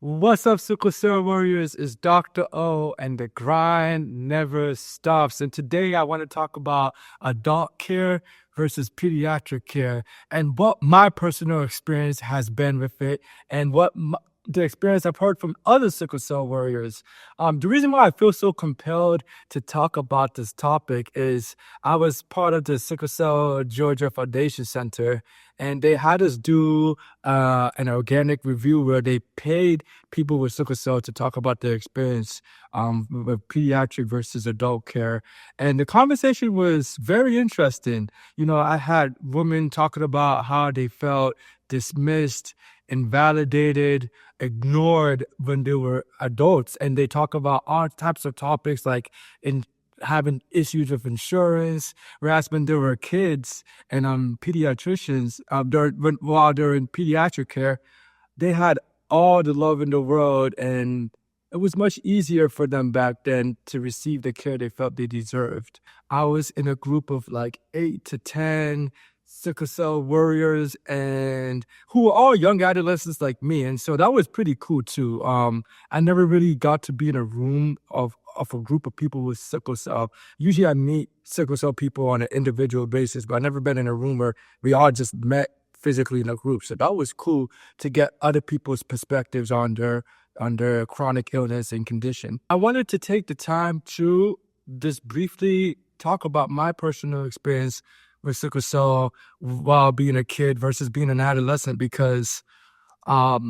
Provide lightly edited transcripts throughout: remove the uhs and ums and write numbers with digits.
What's up, sickle cell warriors? It's Dr. O, and the grind never stops. And today I want to talk about adult care versus pediatric care and what my personal experience has been with it and the experience I've heard from other sickle cell warriors. The reason why I feel so compelled to talk about this topic is I was part of the Sickle Cell Georgia Foundation Center, and they had us do an organic review where they paid people with sickle cell to talk about their experience with pediatric versus adult care. And the conversation was very interesting. I had women talking about how they felt dismissed, invalidated, ignored when they were adults. And they talk about all types of topics like in having issues with insurance, whereas when they were kids and pediatricians, while they're in pediatric care, they had all the love in the world, and it was much easier for them back then to receive the care they felt they deserved. I was in a group of like 8 to 10 sickle cell warriors, and who were all young adolescents like me, and so that was pretty cool too. I never really got to be in a room of a group of people with sickle cell. Usually I meet sickle cell people on an individual basis, but I've never been in a room where we all just met physically in a group. So that was cool to get other people's perspectives on their chronic illness and condition. I wanted to take the time to just briefly talk about my personal experience with sickle cell while being a kid versus being an adolescent, because I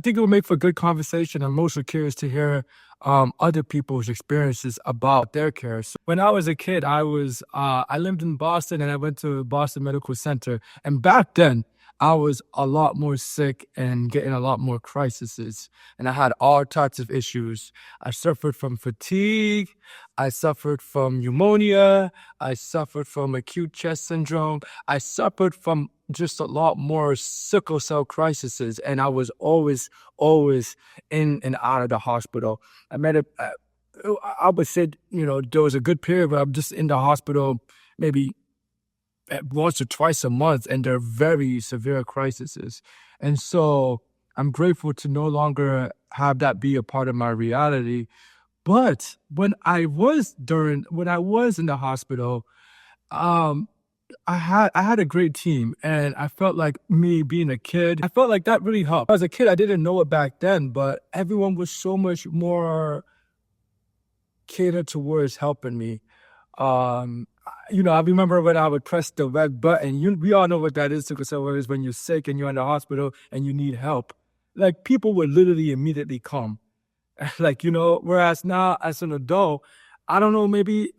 think it will make for good conversation. I'm mostly curious to hear other people's experiences about their care. So when I was a kid, I lived in Boston, and I went to Boston Medical Center. And back then, I was a lot more sick and getting a lot more crises. And I had all types of issues. I suffered from fatigue. I suffered from pneumonia. I suffered from acute chest syndrome. I suffered from just a lot more sickle cell crises. And I was always in and out of the hospital. I would say, there was a good period where I'm just in the hospital maybe once or twice a month, and they're very severe crises. And so I'm grateful to no longer have that be a part of my reality. But when I was in the hospital, I had a great team, and I felt like me being a kid, I felt like that really helped. As a kid, I didn't know it back then, but everyone was so much more catered towards helping me. I remember when I would press the red button. We all know what that is, sickle cell is, when you're sick and you're in the hospital and you need help. Like, people would literally immediately come. Whereas now as an adult, I don't know, maybe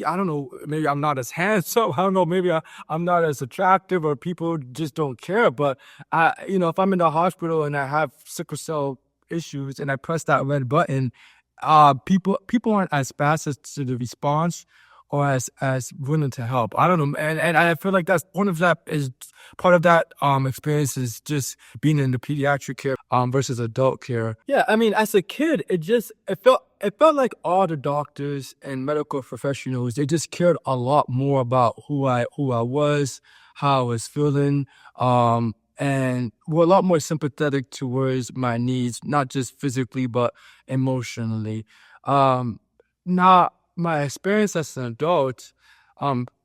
I'm not as handsome. I don't know, maybe I'm not as attractive, or people just don't care. But if I'm in the hospital and I have sickle cell issues and I press that red button, people aren't as fast as to the response or as willing to help. I don't know, and I feel like that's part of that experience is just being in the pediatric care versus adult care. Yeah, I mean, as a kid, it felt like all the doctors and medical professionals, they just cared a lot more about who I was, how I was feeling, and were a lot more sympathetic towards my needs, not just physically but emotionally. Now, my experience as an adult,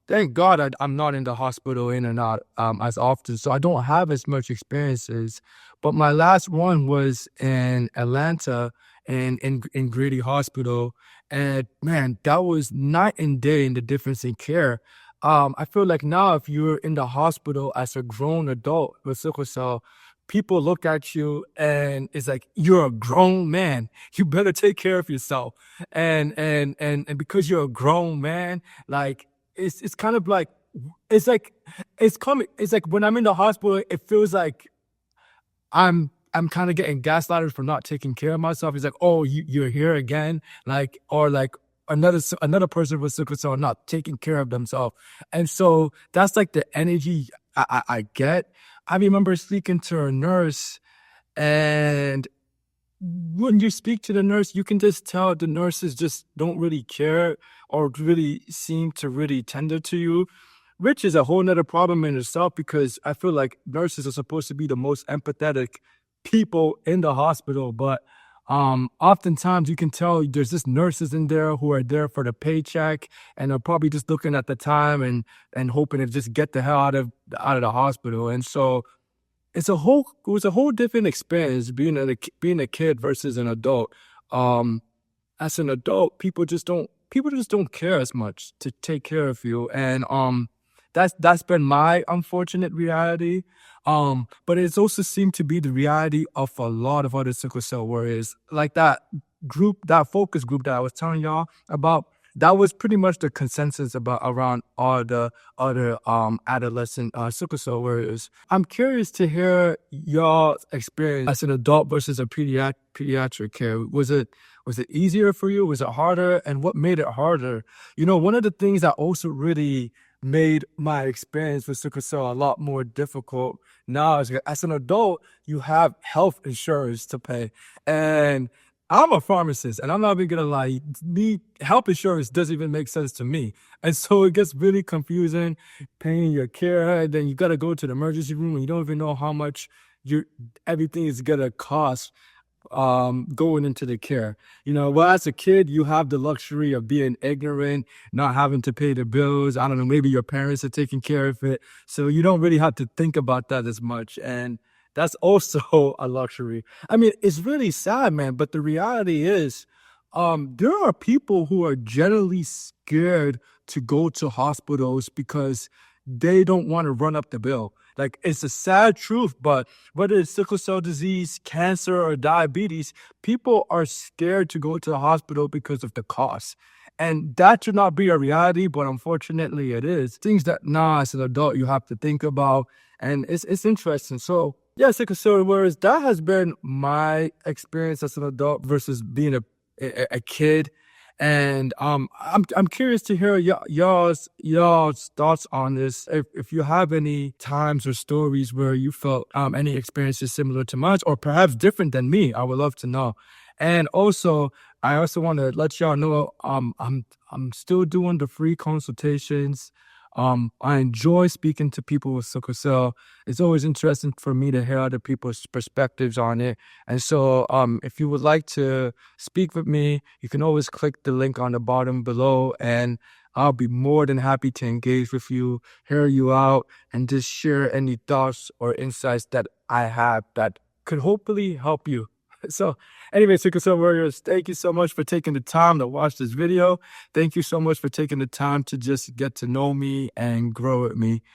thank God I'm not in the hospital in and out as often, so I don't have as much experiences. But my last one was in Atlanta, in Grady Hospital, and man, that was night and day in the difference in care. I feel like now, if you're in the hospital as a grown adult with sickle cell, people look at you and it's like, you're a grown man. You better take care of yourself. And because you're a grown man, like, it's kind of like, it's like when I'm in the hospital, it feels like I'm kind of getting gaslighted for not taking care of myself. It's like, oh, you're here again, or another person with sickle cell not taking care of themselves. And so that's like the energy I get. I remember speaking to a nurse, and when you speak to the nurse, you can just tell the nurses just don't really care or really seem to really tender to you, which is a whole nother problem in itself, because I feel like nurses are supposed to be the most empathetic people in the hospital, but oftentimes you can tell there's just nurses in there who are there for the paycheck and are probably just looking at the time and hoping to just get the hell out of the hospital. And so it was a whole different experience being a kid versus an adult. Um, as an adult, people just don't care as much to take care of you. And that's been my unfortunate reality. But it's also seemed to be the reality of a lot of other sickle cell warriors. Like that focus group that I was telling y'all about, that was pretty much the consensus about around all the other adolescent sickle cell warriors. I'm curious to hear y'all's experience as an adult versus a pediatric care. Was it easier for you? Was it harder? And what made it harder? You know, one of the things that also really made my experience with sickle cell a lot more difficult now is as an adult, you have health insurance to pay. And I'm a pharmacist, and I'm not even gonna lie, health insurance doesn't even make sense to me. And so it gets really confusing paying your care, and then you gotta go to the emergency room and you don't even know how much everything is gonna cost going into the care. You know, well, as a kid, you have the luxury of being ignorant, not having to pay the bills. I don't know, maybe your parents are taking care of it. So you don't really have to think about that as much. And that's also a luxury. I mean, it's really sad, man, but the reality is, there are people who are generally scared to go to hospitals because they don't want to run up the bill. Like, it's a sad truth, but whether it's sickle cell disease, cancer, or diabetes, people are scared to go to the hospital because of the cost. And that should not be a reality, but unfortunately it is. Things that now as an adult you have to think about, and it's interesting. So yeah, sickle cell warriors, that has been my experience as an adult versus being a kid. And I'm curious to hear y'all's thoughts on this. If you have any times or stories where you felt any experiences similar to mine, or perhaps different than me, I would love to know. And also, I also want to let y'all know I'm still doing the free consultations. I enjoy speaking to people with sickle cell. It's always interesting for me to hear other people's perspectives on it. And so if you would like to speak with me, you can always click the link on the bottom below, and I'll be more than happy to engage with you, hear you out, and just share any thoughts or insights that I have that could hopefully help you. So anyway, sickle cell warriors, thank you so much for taking the time to watch this video. Thank you so much for taking the time to just get to know me and grow with me.